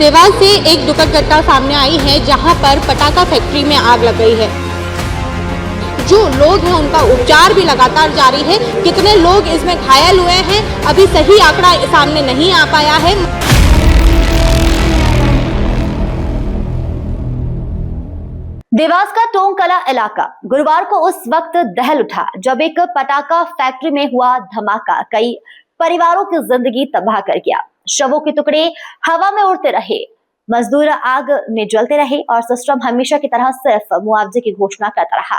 देवास से एक दुखद घटना सामने आई है जहां पर पटाखा फैक्ट्री में आग लग गई है। जो लोग हैं उनका उपचार भी लगातार जारी है। कितने लोग इसमें घायल हुए हैं अभी सही आंकड़ा सामने नहीं आ पाया है। देवास का टोंकला इलाका गुरुवार को उस वक्त दहल उठा जब एक पटाखा फैक्ट्री में हुआ धमाका कई परिवारों की जिंदगी तबाह कर गया। शवों के टुकड़े हवा में उड़ते रहे, मजदूर आग में जलते रहे और सिस्टम हमेशा की तरह सिर्फ मुआवजे की घोषणा करता रहा।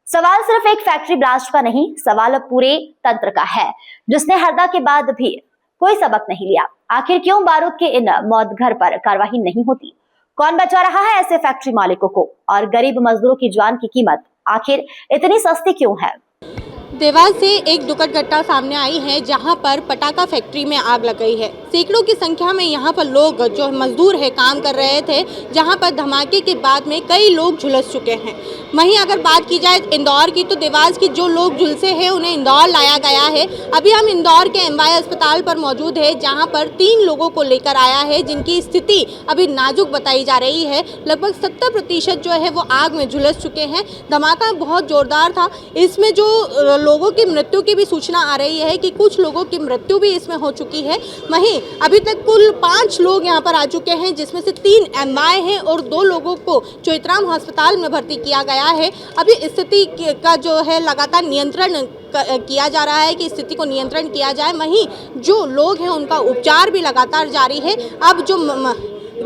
सवाल सिर्फ एक फैक्ट्री ब्लास्ट का नहीं, सवाल पूरे तंत्र का है जिसने हरदा के बाद भी कोई सबक नहीं लिया। आखिर क्यों बारूद के इन मौत घर पर कार्रवाई नहीं होती? कौन बचा रहा है ऐसे फैक्ट्री मालिकों को? और गरीब मजदूरों की जान की कीमत आखिर इतनी सस्ती क्यों है? देवास से एक दुखद घटना सामने आई है जहां पर पटाखा फैक्ट्री में आग लग गई है। सैकड़ों की संख्या में यहां पर लोग जो मजदूर है काम कर रहे थे, जहां पर धमाके के बाद में कई लोग झुलस चुके हैं। वहीं अगर बात की जाए इंदौर की तो देवास के जो लोग झुलसे हैं उन्हें इंदौर लाया गया है। अभी हम इंदौर के एमवाई अस्पताल पर मौजूद है जहाँ पर 3 लोगों को लेकर आया है जिनकी स्थिति अभी नाजुक बताई जा रही है। लगभग 70% जो है वो आग में झुलस चुके हैं। धमाका बहुत जोरदार था। इसमें जो लोगों की मृत्यु की भी सूचना आ रही है कि कुछ लोगों की मृत्यु भी इसमें हो चुकी है। वहीं अभी तक कुल 5 लोग यहां पर आ चुके हैं जिसमें से 3 एमआई हैं और 2 लोगों को चोइथराम अस्पताल में भर्ती किया गया है। अभी स्थिति का जो है लगातार नियंत्रण किया जा रहा है कि स्थिति को नियंत्रण किया जाए। वहीं जो लोग हैं उनका उपचार भी लगातार जारी है। अब जो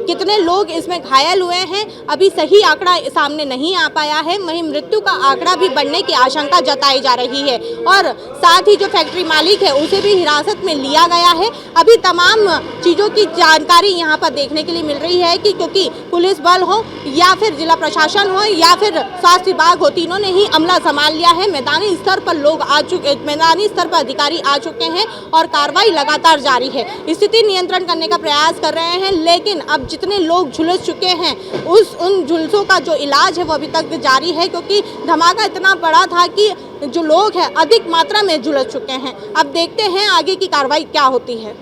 कितने लोग इसमें घायल हुए हैं अभी सही आंकड़ा सामने नहीं आ पाया है। वहीं मृत्यु का आंकड़ा भी बढ़ने की आशंका जताई जा रही है और साथ ही जो फैक्ट्री मालिक है उसे भी हिरासत में लिया गया है। अभी तमाम चीज़ों की जानकारी यहाँ पर देखने के लिए मिल रही है कि क्योंकि पुलिस बल हो या फिर जिला प्रशासन हो या फिर स्वास्थ्य विभाग हो, तीनों ने ही अमला संभाल लिया है। मैदानी स्तर पर लोग मैदानी स्तर पर अधिकारी आ चुके हैं और कार्रवाई लगातार जारी है। स्थिति नियंत्रण करने का प्रयास कर रहे हैं, लेकिन अब जितने लोग झुलस चुके हैं उन झुलसों का जो इलाज है वो अभी तक जारी है, क्योंकि धमाका इतना बड़ा था कि जो लोग हैं अधिक मात्रा में झुलस चुके हैं। अब देखते हैं आगे की कार्रवाई क्या होती है।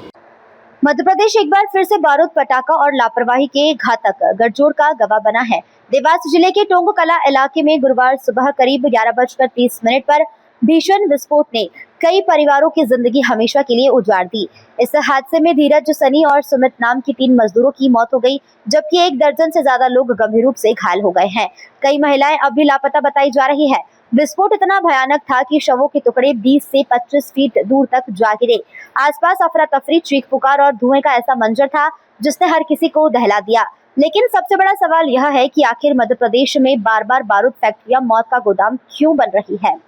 मध्य प्रदेश एक बार फिर से बारूद, पटाखा और लापरवाही के घातक गठजोड़ का गवाह बना है। देवास जिले के टोंकला इलाके में गुरुवार सुबह करीब 11:30 पर भीषण विस्फोट ने कई परिवारों की जिंदगी हमेशा के लिए उजाड़ दी। इस हादसे में धीरज, सनी और सुमित नाम की 3 मजदूरों की मौत हो गई, जबकि 1 दर्जन से ज्यादा लोग गंभीर रूप से घायल हो गए हैं। कई महिलाएं अब भी लापता बताई जा रही है। विस्फोट इतना भयानक था कि शवों के टुकड़े 20 से 25 फीट दूर तक जा गिरे। आसपास अफरा तफरी, चीख पुकार और धुएं का ऐसा मंजर था जिसने हर किसी को दहला दिया। लेकिन सबसे बड़ा सवाल यह है कि आखिर मध्य प्रदेश में बार बार बारूद फैक्ट्रियां मौत का गोदाम क्यों बन रही है?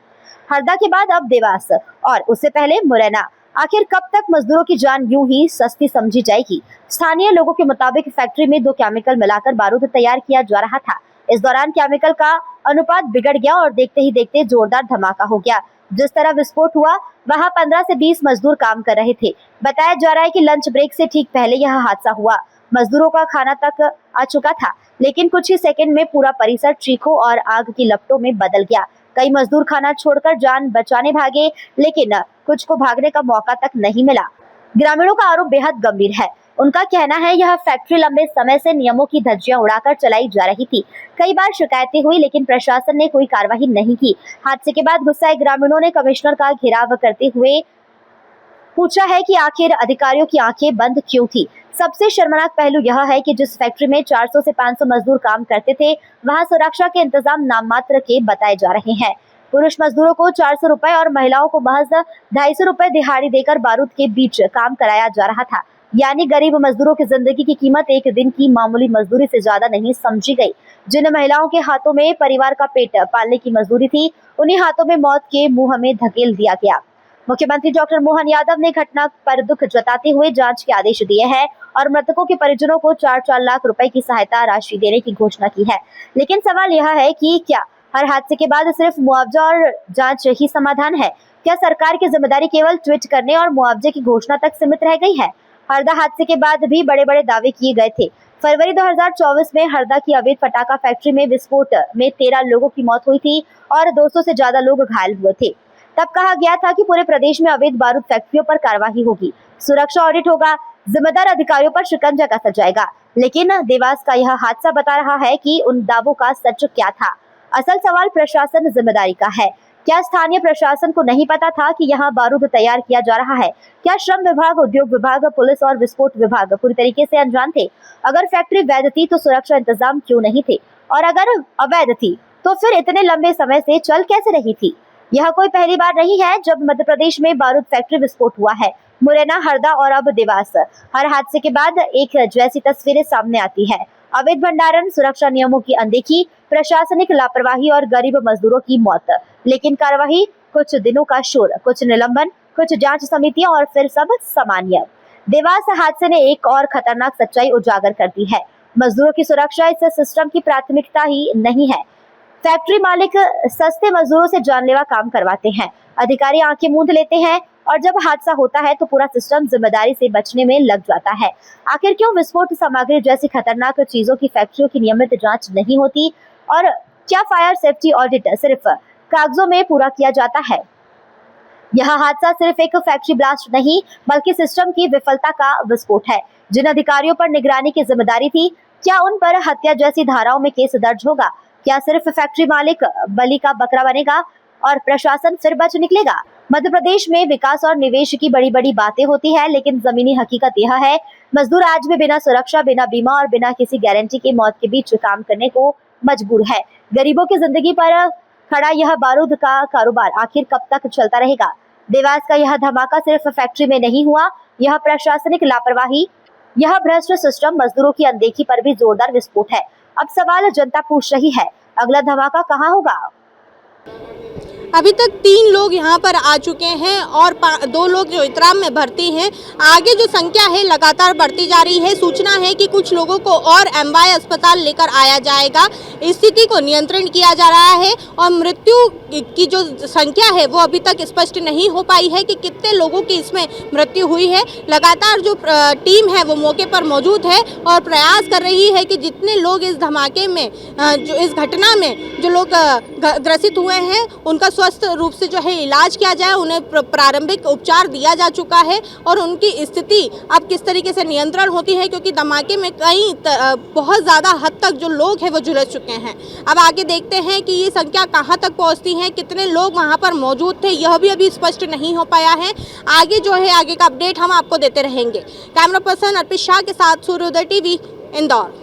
हरदा के बाद अब देवास और उससे पहले मुरैना। आखिर कब तक मजदूरों की जान यूं ही सस्ती समझी जाएगी? स्थानीय लोगों के मुताबिक फैक्ट्री में 2 केमिकल मिलाकर बारूद तैयार किया जा रहा था। इस दौरान केमिकल का अनुपात बिगड़ गया और देखते ही देखते जोरदार धमाका हो गया। जिस तरह विस्फोट हुआ वहां 15 से 20 मजदूर काम कर रहे थे। बताया जा रहा है कि लंच ब्रेक से ठीक पहले यह हादसा हुआ। मजदूरों का खाना तक आ चुका था, लेकिन कुछ ही सेकंड में पूरा परिसर चीखों और आग की लपटों में बदल गया। कई मजदूर खाना छोड़कर जान बचाने भागे, लेकिन कुछ को भागने का मौका तक नहीं मिला। ग्रामीणों का आरोप बेहद गंभीर है। उनका कहना है यह फैक्ट्री लंबे समय से नियमों की धज्जियां उड़ाकर चलाई जा रही थी। कई बार शिकायतें हुई, लेकिन प्रशासन ने कोई कार्रवाई नहीं की। हादसे के बाद गुस्साए ग्रामीणों ने कमिश्नर का घेराव करते हुए पूछा है कि आखिर अधिकारियों की आंखें बंद क्यों थी। सबसे शर्मनाक पहलू यह है कि जिस फैक्ट्री में 400 से 500 मजदूर काम करते थे, वहां सुरक्षा के इंतजाम नाम मात्र के बताए जा रहे हैं। पुरुष मजदूरों को 400 रुपए और महिलाओं को महज 250 रुपए दिहाड़ी देकर बारूद के बीच काम कराया जा रहा था। यानी गरीब मजदूरों की जिंदगी की कीमत एक दिन की मामूली मजदूरी से ज्यादा नहीं समझी गई। जिन महिलाओं के हाथों में परिवार का पेट पालने की मजदूरी थी, उन्हीं हाथों में मौत के मुंह में धकेल दिया गया। मुख्यमंत्री डॉक्टर मोहन यादव ने घटना पर दुख जताते हुए जांच के आदेश दिए हैं और मृतकों के परिजनों को 4-4 लाख रुपए की सहायता राशि देने की घोषणा की है। लेकिन सवाल यह है कि क्या हर हादसे के बाद सिर्फ मुआवजा और जांच ही समाधान है? क्या सरकार की जिम्मेदारी केवल ट्वीट करने और मुआवजे की घोषणा तक सीमित रह गई है? हरदा हादसे के बाद भी बड़े बड़े दावे किए गए थे। फरवरी 2024 में हरदा की अवैध पटाखा फैक्ट्री में विस्फोट में 13 लोगों की मौत हुई थी और 200 से ज्यादा लोग घायल हुए थे। तब कहा गया था कि पूरे प्रदेश में अवैध बारूद फैक्ट्रियों पर कार्रवाई होगी, सुरक्षा ऑडिट होगा, जिम्मेदार अधिकारियों पर शिकंजा कसा जाएगा। लेकिन देवास का यह हादसा बता रहा है कि उन दावों का सच क्या था। असल सवाल प्रशासन जिम्मेदारी का है। क्या स्थानीय प्रशासन को नहीं पता था कि यहाँ बारूद तैयार किया जा रहा है? क्या श्रम विभाग, उद्योग विभाग, पुलिस और विस्फोट विभाग पूरी तरीके से अनजान थे? अगर फैक्ट्री वैध थी तो सुरक्षा इंतजाम क्यों नहीं थे? और अगर अवैध थी तो फिर इतने लंबे समय से चल कैसे रही थी? यह कोई पहली बार नहीं है जब मध्य प्रदेश में बारूद फैक्ट्री विस्फोट हुआ है। मुरैना, हरदा और अब देवास। हर हादसे के बाद एक जैसी तस्वीरें सामने आती है। अवैध भंडारण, सुरक्षा नियमों की अनदेखी, प्रशासनिक लापरवाही और गरीब मजदूरों की मौत। लेकिन कार्रवाई, कुछ दिनों का शोर, कुछ निलंबन, कुछ जांच समितियां और फिर सब सामान्य। देवास हादसे ने एक और खतरनाक सच्चाई उजागर कर दी है। मजदूरों की सुरक्षा इस सिस्टम की प्राथमिकता ही नहीं है। फैक्ट्री मालिक सस्ते मजदूरों से जानलेवा काम करवाते हैं। अधिकारी आंखें मूंद लेते हैं और जब हादसा होता है तो पूरा सिस्टम जिम्मेदारी से बचने में लग जाता है। आखिर क्यों विस्फोट सामग्री जैसी खतरनाक चीजों की फैक्ट्रियों की नियमित जांच नहीं होती? और क्या फायर सेफ्टी ऑडिट सिर्फ कागजों में पूरा किया जाता है? यह हादसा सिर्फ एक फैक्ट्री ब्लास्ट नहीं बल्कि सिस्टम की विफलता का विस्फोट है। जिन अधिकारियों पर निगरानी की जिम्मेदारी थी, क्या उन पर हत्या जैसी धाराओं में केस दर्ज होगा? क्या सिर्फ फैक्ट्री मालिक बलि का बकरा बनेगा और प्रशासन फिर बच निकलेगा? मध्य प्रदेश में विकास और निवेश की बड़ी बड़ी बातें होती है, लेकिन जमीनी हकीकत यह है, मजदूर आज भी बिना सुरक्षा, बिना बीमा और बिना किसी गारंटी के मौत के बीच काम करने को मजबूर है। गरीबों की जिंदगी पर खड़ा यह बारूद का कारोबार आखिर कब तक चलता रहेगा? देवास का यह धमाका सिर्फ फैक्ट्री में नहीं हुआ, यह प्रशासनिक लापरवाही, यह भ्रष्ट सिस्टम, मजदूरों की अनदेखी पर भी जोरदार विस्फोट है। अब सवाल जनता पूछ रही है, अगला धमाका कहाँ होगा? अभी तक 3 लोग यहाँ पर आ चुके हैं और 2 लोग जो इतराम में भर्ती हैं। आगे जो संख्या है लगातार बढ़ती जा रही है। सूचना है कि कुछ लोगों को और एमवाय अस्पताल लेकर आया जाएगा। स्थिति को नियंत्रण किया जा रहा है और मृत्यु की जो संख्या है वो अभी तक स्पष्ट नहीं हो पाई है कि कितने लोगों की इसमें मृत्यु हुई है। लगातार जो टीम है वो मौके पर मौजूद है और प्रयास कर रही है कि जितने लोग इस धमाके में, जो इस घटना में जो लोग ग्रसित हुए हैं उनका स्वस्थ रूप से जो है इलाज किया जाए। उन्हें प्रारंभिक उपचार दिया जा चुका है और उनकी स्थिति अब किस तरीके से नियंत्रण होती है, क्योंकि धमाके में बहुत ज़्यादा हद तक जो लोग हैं वो झुलस चुके हैं। अब आगे देखते हैं कि ये संख्या कहाँ तक पहुँचती है, कितने लोग वहाँ पर मौजूद थे, यह भी अभी स्पष्ट नहीं हो पाया है। आगे जो है आगे का अपडेट हम आपको देते रहेंगे। कैमरा पर्सन अर्पित शाह के साथ सूर्योदय टीवी, इंदौर।